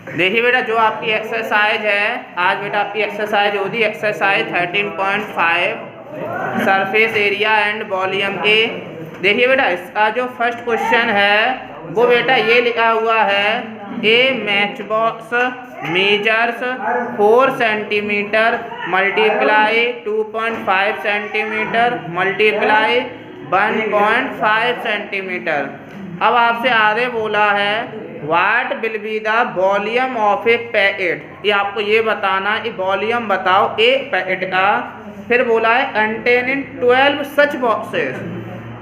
देखिए बेटा, जो आपकी एक्सरसाइज है आज बेटा, आपकी एक्सरसाइज होगी exercise 13.5 surface area and volume A. देखिए बेटा, इसका जो फर्स्ट क्वेश्चन है वो बेटा ये लिखा हुआ है, a match box measures 4 centimetre multiply 2.5 centimetre multiply 1.5 centimetre. अब आपसे आगे बोला है what will be the volume of a packet. ये आपको ये बताना है, वॉल्यूम बताओ एक पैकेट का। फिर बोला है कंटेन इन 12 सच बॉक्सेस।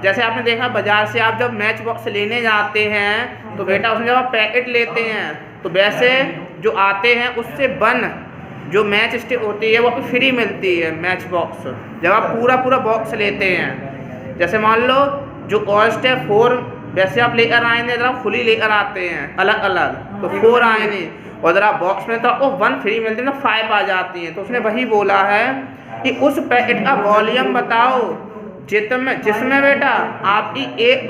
जैसे आपने देखा बाजार से आप जब मैच बॉक्स लेने जाते हैं तो बेटा उसमें जब आप पैकेट लेते हैं तो वैसे जो आते हैं उससे वन जो मैच स्टिक होती है वो आपको फ्री मिलती है मैच बॉक्स, जब आप पूरा बॉक्स लेते हैं। जैसे मान लो जो कॉस्ट है 4, वैसे आप लेकर आएंगे अगर आप खुली लेकर आते हैं अलग अलग तो 4 आएंगे, और अगर आप बॉक्स में तो आपको 1 फ्री मिलती है तो 5 आ जाती हैं। तो उसने वही बोला है कि उस पैकेट का वॉल्यूम बताओ जिसमें बेटा आपकी एक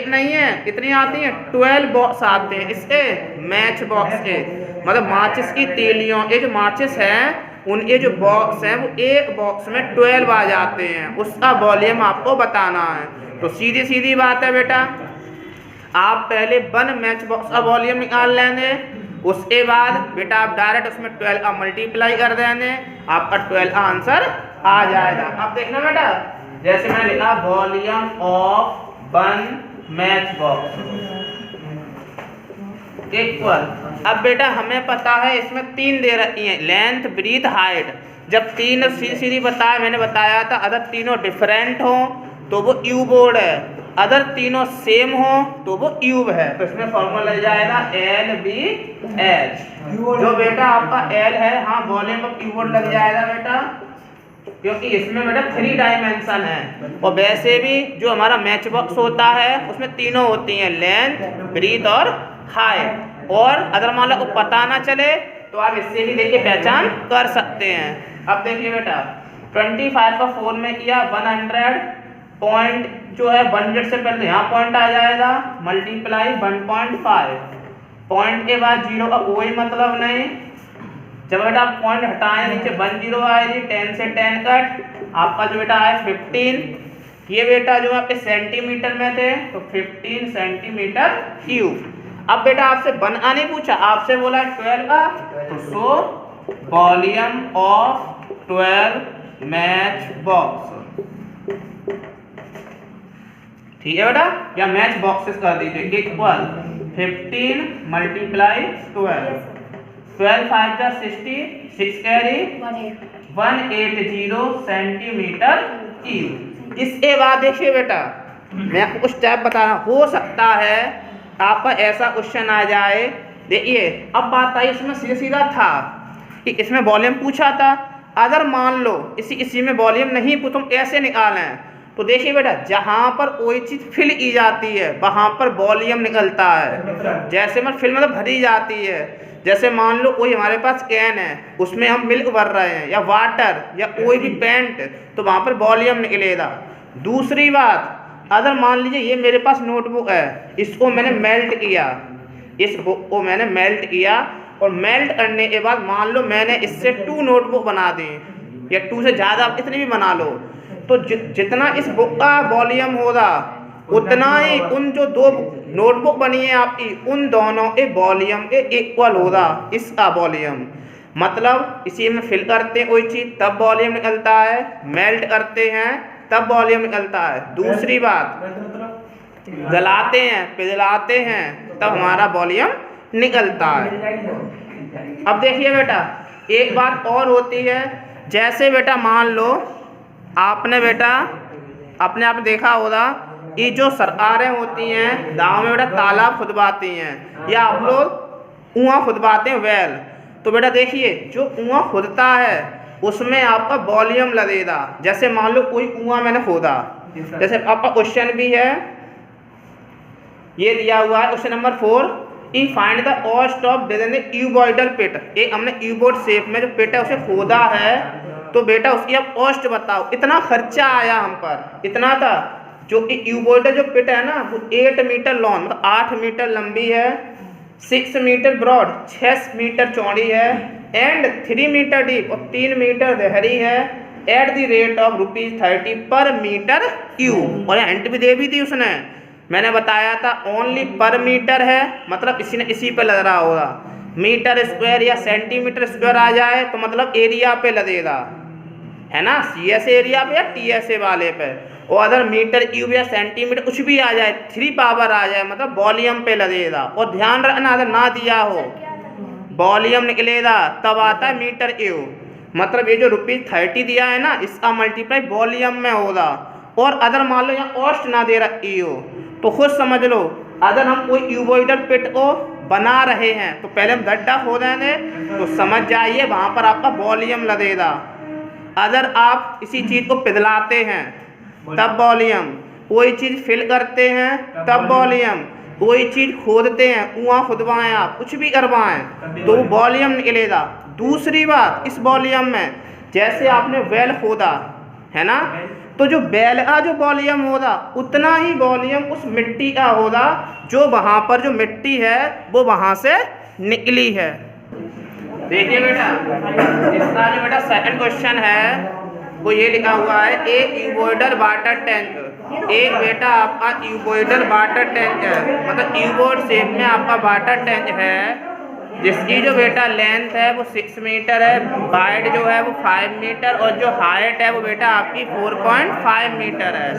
नहीं है, कितनी आती हैं 12 बॉक्स आते हैं इसके मैच बॉक्स के, मतलब माचिस की तीलियों, ये जो माचिस हैं उनके जो बॉक्स हैं वो एक बॉक्स में 12 आ जाते हैं, उसका वॉल्यूम आपको बताना है। तो सीधी सीधी बात है बेटा, आप पहले 1 मैच बॉक्स का वॉल्यूम निकाल लेंगे, उसके बाद बेटा आप डायरेक्ट उसमें 12 का मल्टीप्लाई कर देंगे, आपका 12 का आंसर आ जाएगा। अब देखना बेटा, जैसे मैंने लिखा volume of 1 match box equal. अब बेटा हमें पता है इसमें 3 दे रखी हैं, लेंथ ब्रीथ हाइट। जब 3 सीधी बताया, मैंने बताया था अगर तीनों डिफरेंट हो तो वो यू बोर्ड है, अगर तीनों सेम हो तो वो क्यूब है। तो इसमें फॉर्मूला लग जाएगा LBH। जो बेटा आपका L है, हाँ वॉल्यूम ऑफ क्यूब लग जाएगा बेटा, क्योंकि इसमें बेटा 3 डायमेंशन है। और वैसे भी जो हमारा मैच बॉक्स होता है उसमें तीनों होती हैं, लेंथ ब्रीथ और हाइट। और अगर मान लो आपको पता ना चले तो आप इससे भी देखिए पहचान कर सकते हैं। अब देखिए बेटा 25 का 4 में किया 100 पॉइंट जो है 100 से पहले यहाँ पॉइंट आ जाएगा, मल्टीप्लाई 1.5 पॉइंट के बाद 0 का कोई मतलब नहीं। जब बेटा आप पॉइंट हटाएं नीचे 1 0 आएगी, 10 से 10 कट, आपका जो बेटा है 15। ये बेटा जो आपके सेंटीमीटर में थे तो 15 सेंटीमीटर क्यूब। अब बेटा आपसे 1 नहीं पूछा, आपसे बोला 12 का, तो so volume of 12 match box, ठीक है बेटा, या मैच बॉक्सेस कर दीजिए इक्वल 15 मल्टीप्लाई 12, 12 5 जा 60, 6 कैरी 180 सेंटीमीटर क्यूब। इसके बाद देखिए बेटा मैं आपको कुछ टाइप बता रहा हूँ, हो सकता है आपका ऐसा क्वेश्चन आ जाए। देखिए अब बात आई, इसमें सीधा सीधा था कि इसमें वॉल्यूम पूछा था, अगर मान लो इसी में वॉल्यूम नहीं पूछा, तुम कैसे निकालें। तो देखिए बेटा जहाँ पर कोई चीज़ फिल की जाती है वहाँ पर वॉल्यूम निकलता है। जैसे मतलब फिल मतलब भरी जाती है, जैसे मान लो कोई हमारे पास कैन है उसमें हम मिल्क भर रहे हैं या वाटर या कोई भी पेंट, तो वहाँ पर वॉल्यूम निकलेगा। दूसरी बात, अगर मान लीजिए ये मेरे पास नोटबुक है, इसको मैंने मेल्ट किया, इस बुक को मैंने मेल्ट किया, और मेल्ट करने के बाद मान लो मैंने इससे 2 नोटबुक बना दी या 2 से ज़्यादा इतनी भी बना लो, तो जितना इस बुक का वॉल्यूम होगा उतना ही उन जो 2 नोटबुक बनी है आपकी उन दोनों के वॉल्यूम के इक्वल होगा इसका वॉल्यूम। मतलब इसी में फिल करते हैं कोई चीज़ तब वॉल्यूम निकलता है, मेल्ट करते हैं तब वॉल्यूम निकलता है। दूसरी बात, गलाते हैं पिघलाते हैं तब हमारा वॉल्यूम निकलता है। अब देखिए बेटा एक बात और होती है, जैसे बेटा मान लो आपने बेटा अपने आप देखा होगा, ये जो सरकारें होती हैं गाँव में बेटा तालाब खुदवाती हैं या आप लोग कुआं खुदवाते हैं वेल, तो बेटा देखिए जो कुआं खुदता है उसमें आपका वॉल्यूम लगेगा। जैसे मान लो कोई कुआं मैंने खोदा, जैसे आपका क्वेश्चन भी है ये दिया हुआ है question number 4, e find the cost of cuboidal pit. एक हमने क्यूबॉइड शेप में जो पिट है उसे खोदा है, तो बेटा उसकी आप कॉस्ट बताओ, इतना खर्चा आया हम पर, इतना था। जो क्यूबॉइडल जो पिट है ना वो 8 मीटर लॉन्ग मतलब 8 मीटर लंबी है 6 मीटर ब्रॉड, 6 मीटर चौड़ी है, एंड 3 मीटर डीप और 3 मीटर गहरी है, एट द रेट ऑफ ₹30 पर मीटर क्यूब। और हिंट भी दे भी थी उसने, मैंने बताया था ओनली पर मीटर है, मतलब इसी पे लग रहा होगा। मीटर स्क्वायर या सेंटीमीटर स्क्वायर आ जाए तो मतलब एरिया पे लगेगा, है ना, CS एरिया पे या TSA वाले पे। और अगर मीटर क्यूब या सेंटीमीटर कुछ भी आ जाए, 3 पावर आ जाए, मतलब वॉल्यूम पे लगेगा। और ध्यान रखना अगर ना दिया हो वॉल्यूम निकलेगा तब आता है मीटर क्यूब। मतलब ये जो ₹30 दिया है ना, इसका मल्टीप्लाई वॉल्यूम में होगा। और अगर मान लो यहाँ कॉस्ट ना दे रखी हो तो खुद समझ लो, अगर हम कोई क्यूबॉइडल पिट को बना रहे हैं तो पहले हम गड्ढा खोदेंगे तो समझ जाइए वहाँ पर आपका वॉल्यूम लगेगा। अगर आप किसी चीज़ को पिघलाते हैं तब वॉल्यूम, कोई चीज़ फिल करते हैं तब वॉल्यूम, कोई चीज़ खोदते हैं, कुआं खुदवाएं, आप कुछ भी करवाएं तो वॉल्यूम निकलेगा। दूसरी बात, इस वॉल्यूम में जैसे आपने वेल खोदा है ना, तो जो बेल का जो वॉल्यूम होगा उतना ही वॉल्यूम उस मिट्टी का होगा जो वहाँ पर जो मिट्टी है वो वहाँ से निकली है। देखिए बेटा, इसका जो बेटा सेकंड क्वेश्चन है वो ये लिखा हुआ है, एक क्यूबॉइडल वाटर टैंक। एक बेटा आपका क्यूबॉइडल वाटर टैंक है, मतलब क्यूबॉइड शेप में आपका वाटर टैंक है, जिसकी जो बेटा लेंथ है वो 6 मीटर है, वाइड जो है वो 5 मीटर और जो हाइट है वो बेटा आपकी 4.5 मीटर है।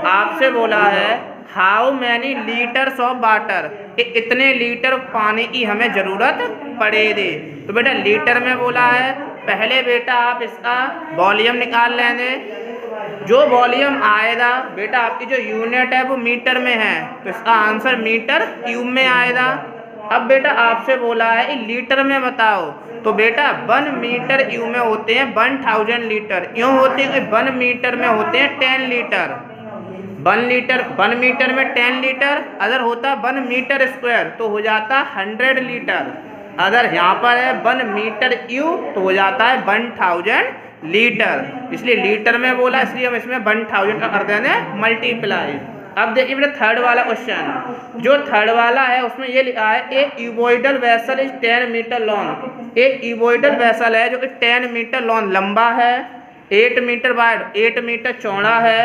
आपसे बोला है how many litres of water, इतने लीटर पानी की हमें ज़रूरत पड़ेगी। तो बेटा लीटर में बोला है, पहले बेटा आप इसका वॉल्यूम निकाल लेंगे। जो वॉल्यूम आएगा बेटा आपकी जो यूनिट है वो मीटर में है, तो इसका आंसर मीटर क्यूब में आएगा। अब बेटा आपसे बोला है लीटर में बताओ, तो बेटा 1 मीटर क्यूब में होते हैं 1000 लीटर। क्यों होते हैं? 1 मीटर में होते हैं 10 लीटर। 1 मीटर में 10 लीटर, अगर होता 1 मीटर स्क्वायर तो हो जाता 100 लीटर। अगर यहाँ पर है 1 मीटर क्यूब तो हो जाता है 1000 लीटर। इसलिए लीटर में बोला, इसलिए हम इसमें 1000 का कर देंगे मल्टीप्लाई। अब देखिए बेटा थर्ड वाला क्वेश्चन, जो थर्ड वाला है उसमें ये लिखा है, एक cuboidal vessel is 10 metre long. एक क्यूबॉइडल वेसल है जो कि 10 मीटर लॉन्ग लंबा है, 8 मीटर वाइड, 8 मीटर चौड़ा है।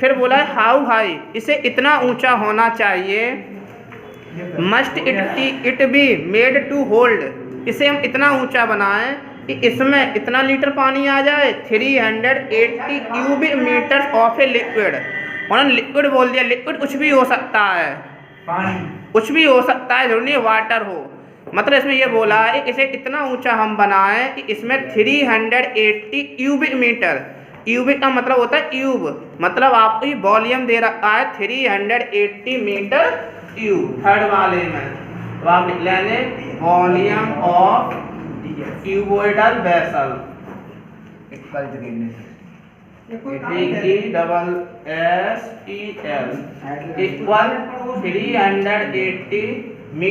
फिर बोला है हाउ हाई, इसे इतना ऊंचा होना चाहिए, must it be made to hold, इसे हम इतना ऊंचा बनाएं कि इसमें इतना लीटर पानी आ जाए, 380 cubic metre of a liquid. उन्होंने लिक्विड बोल दिया, लिक्विड कुछ भी हो सकता है, कुछ भी हो सकता है, जरूरी नहीं वाटर हो। मतलब इसमें ये बोला है इसे इतना ऊंचा हम बनाएं कि इसमें 380 क्यूबिक मीटर, क्यूबिक का मतलब होता है क्यूब, मतलब आपको ये वॉल्यूम दे रखा है 380 मीटर क्यूब। थर्ड वाले में तो आप लिख लेंगे volume of cuboidal vessel equal 380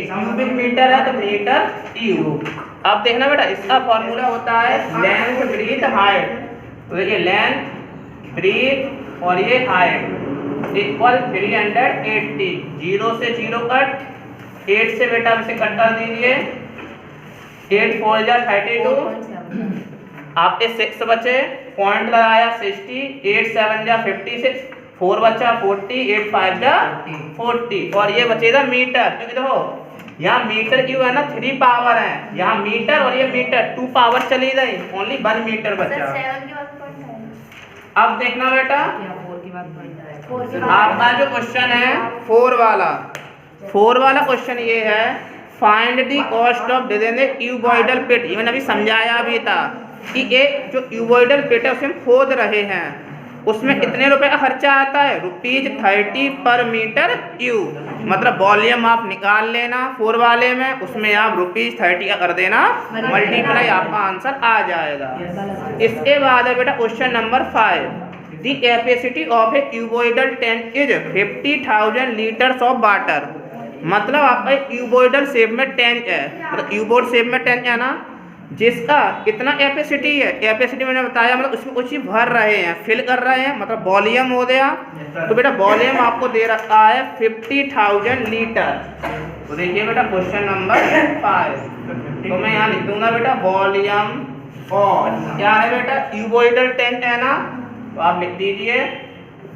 cubic metre है तो मीटर क्यूब। अब देखना बेटा इसका फॉर्मूला होता है लेंथ ब्रीथ हाइट। तो देखिए लेंथ ब्रीथ और ये हाइट इक्वल 380, 0 से 0 कट, 8 से बेटा इसे कट कर दीजिए, 8 4 जा 32, आपके 6 बचे, पॉइंट लगाया 60, 8 7 जा 56, 4 बचा 40, 8 5 जा 40 और ये बचेगा मीटर। क्योंकि देखो यहाँ मीटर क्यों है ना, 3 पावर है, यहाँ मीटर और ये मीटर 2 पावर चली गई, ओनली 1 मीटर बचा। अब देखना बेटा आपका जो क्वेश्चन है 4 वाला क्वेश्चन ये है, find the cost of cuboidal pit. ये मैंने अभी समझाया भी था कि एक जो क्यूबॉइडल पिट है उसे हम खोद रहे हैं, उसमें कितने रुपए का खर्चा आता है, ₹30 पर मीटर क्यूब। मतलब वॉल्यूम आप निकाल लेना 4 वाले में, उसमें आप ₹30 का कर देना मल्टीप्लाई, आपका आंसर आ जाएगा। इसके बाद है बेटा question number 5, the capacity of A cuboidal tank is 50,000 litres of water. मतलब आपका क्यूबॉइडल शेप में टैंक है, मतलब क्यूबॉइड शेप में टैंक है ना, जिसका कितना कैपेसिटी है, कैपेसिटी मैंने बताया मतलब उसमें कुछ ही भर रहे हैं, फिल कर रहे हैं, मतलब वॉल्यूम हो गया। तो बेटा वॉल्यूम आपको दे रखा है 50,000 लीटर। तो देखिए बेटा क्वेश्चन नंबर 5, तो मैं यहाँ लिख दूंगा बेटा वॉल्यूम और क्या है बेटा क्यूबोइडल टैंक है ना, तो आप लिख दीजिए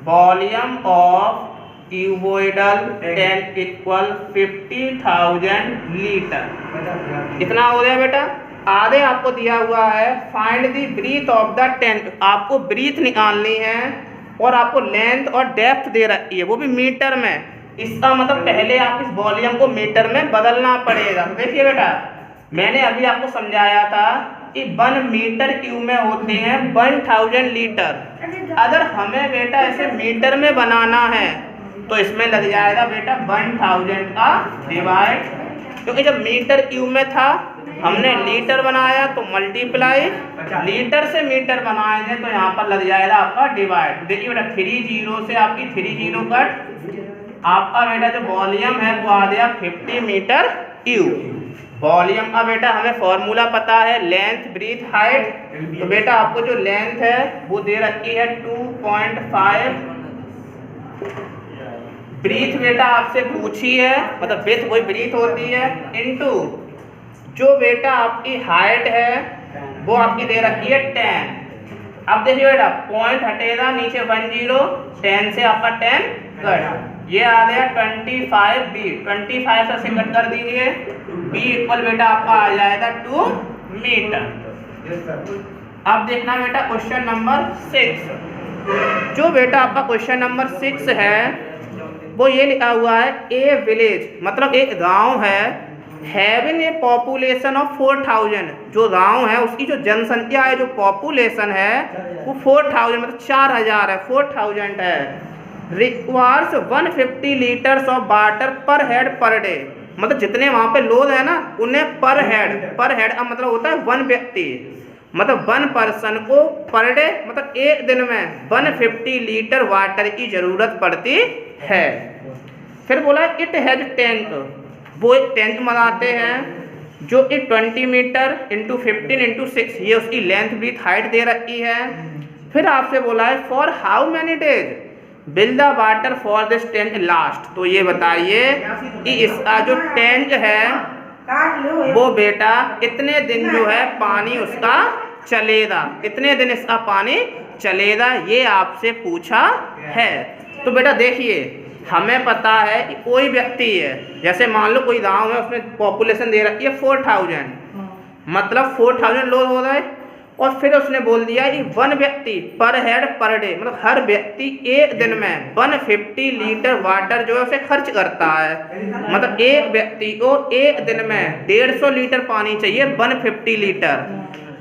volume of cuboidal tank equal 50,000 litre. कितना हो गया बेटा? आगे आपको दिया हुआ है find the breadth of the tank, आपको ब्रीथ निकालनी है और आपको लेंथ और डेप्थ दे रखी है वो भी मीटर में। इसका मतलब पहले आप इस वॉल्यूम को मीटर में बदलना पड़ेगा। देखिए बेटा मैंने अभी आपको समझाया था कि 1 मीटर क्यूब में होते हैं 1000 लीटर। अगर हमें बेटा ऐसे मीटर में बनाना है तो इसमें लग जाएगा बेटा 1000 का डिवाइड, क्योंकि जब मीटर क्यूब में था हमने लीटर बनाया तो मल्टीप्लाई, लीटर से मीटर बनाएंगे तो यहाँ पर लग जाएगा आपका डिवाइड। देखिए बेटा 30 से आपकी 30 कट, आपका बेटा जो वॉल्यूम है वो आ गया 50 मीटर क्यूब। वॉल्यूम का बेटा हमें फॉर्मूला पता है लेंथ ब्रीथ हाइट, तो बेटा आपको जो लेंथ है वो दे रखी है 2.5, ब्रीथ बेटा आपसे पूछी है मतलब ब्रीथ वही ब्रीथ होती है इनटू जो बेटा आपकी हाइट है वो आपकी दे रखी है 10। अब देखिए बेटा पॉइंट हटेगा नीचे 10, 10 से आपका 10 कट, ये आ गया 25 बी, 25 से कट कर दीजिए, बी इक्वल बेटा आपका आ जाएगा 2 मीटर। अब देखना बेटा क्वेश्चन नंबर 6, जो बेटा आपका क्वेश्चन नंबर 6 है वो ये लिखा हुआ है ए विलेज, मतलब एक गांव है, हैविंग ए पॉपुलेशन ऑफ 4000, जो गांव है उसकी जो जनसंख्या है जो पॉपुलेशन है वो 4000 मतलब 4000 है, 4000 है, रिक्वायर्स 150 लीटर्स ऑफ वाटर पर हेड पर डे, मतलब जितने वहाँ पे लोग हैं ना उन्हें पर हेड का मतलब होता है 1 व्यक्ति, मतलब 1 पर्सन को पर डे मतलब एक दिन में 150 लीटर वाटर की जरूरत पड़ती है। फिर बोला इट हैज टैंक, वो एक टैंक बनाते हैं जो कि 20 मीटर इंटू 15 इंटू 6, ये उसकी लेंथ ब्रीथ हाइट दे रखी है। फिर आपसे बोला है for how many days will the water for this tank last, तो ये बताइए कि इसका जो टैंक है वो बेटा इतने दिन जो है पानी उसका चलेगा, कितने दिन इसका पानी चलेगा, ये आपसे पूछा है। तो बेटा देखिए हमें पता है कि कोई व्यक्ति है, जैसे मान लो कोई गांव है उसमें पॉपुलेशन दे रखी है 4000, मतलब 4000 लोग हो गए, और फिर उसने बोल दिया कि 1 व्यक्ति पर हेड पर डे, मतलब हर व्यक्ति एक दिन में 150 लीटर वाटर जो है उसे खर्च करता है, मतलब एक व्यक्ति को एक दिन में 150 लीटर पानी चाहिए 150 लीटर।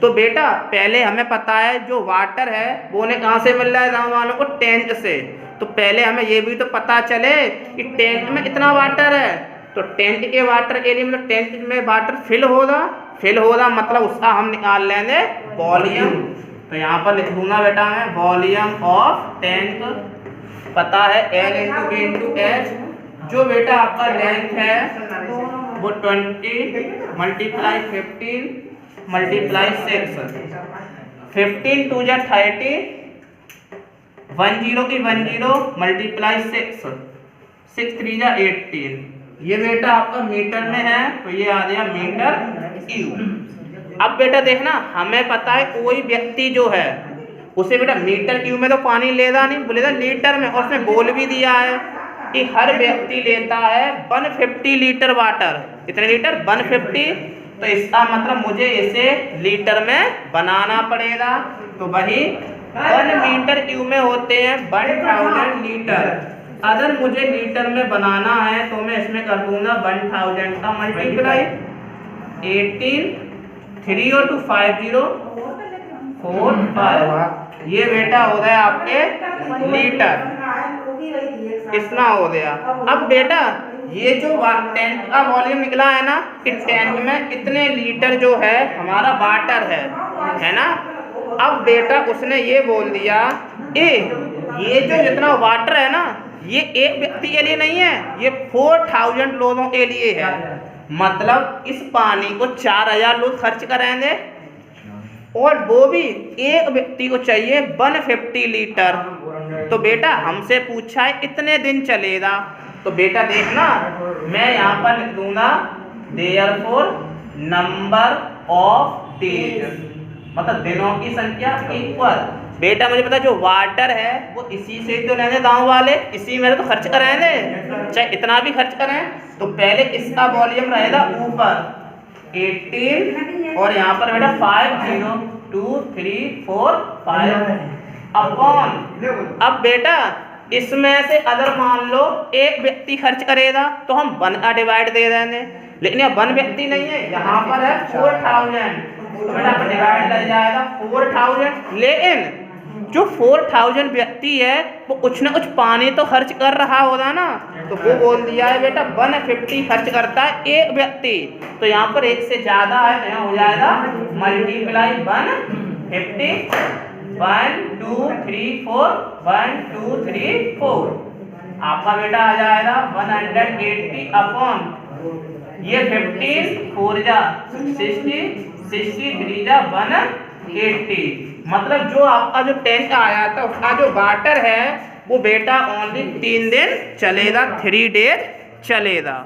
तो बेटा पहले हमें पता है जो वाटर है वो उन्हें कहाँ से मिल रहा है गाँव वालों को, टैंक से, तो पहले हमें ये भी तो पता चले कि टैंक में इतना वाटर है, तो टैंक के वाटर के लिए मतलब टैंक में वाटर फिल होगा मतलब उसका हम निकाल लेंगे वॉल्यूम। तो यहाँ पर लिख दूंगा बेटा मैं वॉल्यूम ऑफ टैंक, पता है L into B into H, जो बेटा आपका लेंथ है वो 20 मल्टीप्लाई 15 मल्टीप्लाई 6, 15 2 जा 30, 10 की 10 मल्टीप्लाई 6, 6 3 जा 18, ये बेटा आपका मीटर में है तो ये आ गया मीटर क्यूब। अब बेटा देखना हमें पता है कोई व्यक्ति जो है उसे बेटा मीटर क्यूब में तो पानी लेगा नहीं, बोलेगा लीटर में, और उसने बोल भी दिया है कि हर व्यक्ति लेता है 150 लीटर वाटर, कितने लीटर 150, तो इसका मतलब मुझे इसे लीटर में बनाना पड़ेगा, तो वही 1 मीटर क्यूब में होते हैं 1000 लीटर। अगर मुझे लीटर में बनाना है तो मैं इसमें कर दूंगा 1000 का मल्टीप्लाई 18, 3 और 2 50 4 5, ये बेटा हो गया आपके लीटर, इतना हो गया। अब बेटा ये जो टैंक का वॉल्यूम निकला है ना, इस टैंक में इतने लीटर जो है हमारा वाटर है ना। अब बेटा उसने ये बोल दिया ये जो जितना वाटर है ना ये एक व्यक्ति के लिए नहीं है, ये 4000 लोगों के लिए है, मतलब इस पानी को 4000 लोग खर्च करेंगे और वो भी एक व्यक्ति को चाहिए 150 लीटर। तो बेटा हमसे पूछा है इतने दिन चलेगा, तो बेटा देखना मैं यहाँ पर लिख दूंगा देयरफॉर नंबर ऑफ डेज, मतलब दिनों की संख्या इक्वल। बेटा मुझे पता जो वाटर है वो इसी से तो लेने गाँव वाले, इसी में तो खर्च कराएंगे, चाहे इतना भी खर्च करें। तो पहले इसका वॉल्यूम रहेगा ऊपर 18 और यहाँ पर बेटा 5 0 2 3 4 5 अपॉन। अब बेटा इसमें से अगर मान लो एक व्यक्ति खर्च करेगा तो हम 1 का डिवाइड दे देंगे, लेकिन यहाँ 1 व्यक्ति नहीं है, यहाँ पर है 4000, तो बेटा पर डिवाइड लग जाएगा 4000। लेकिन जो 4000 व्यक्ति है वो कुछ ना कुछ पानी तो खर्च कर रहा होगा ना, तो वो बोल दिया है बेटा 150 खर्च करता है एक व्यक्ति। तो यहाँ पर एक से ज्यादा है तो यहाँ हो जाएगा मल्टीप्लाई 150, 1 2 3 4 1 2 3 4, आपका बेटा आ जाएगा 180 अपॉन ये 15 4 जा 60 63 जा 180। मतलब जो आपका जो टैंक आया था उसका जो वाटर है वो बेटा ओनली 3 दिन चलेगा, 3 डेज चलेगा।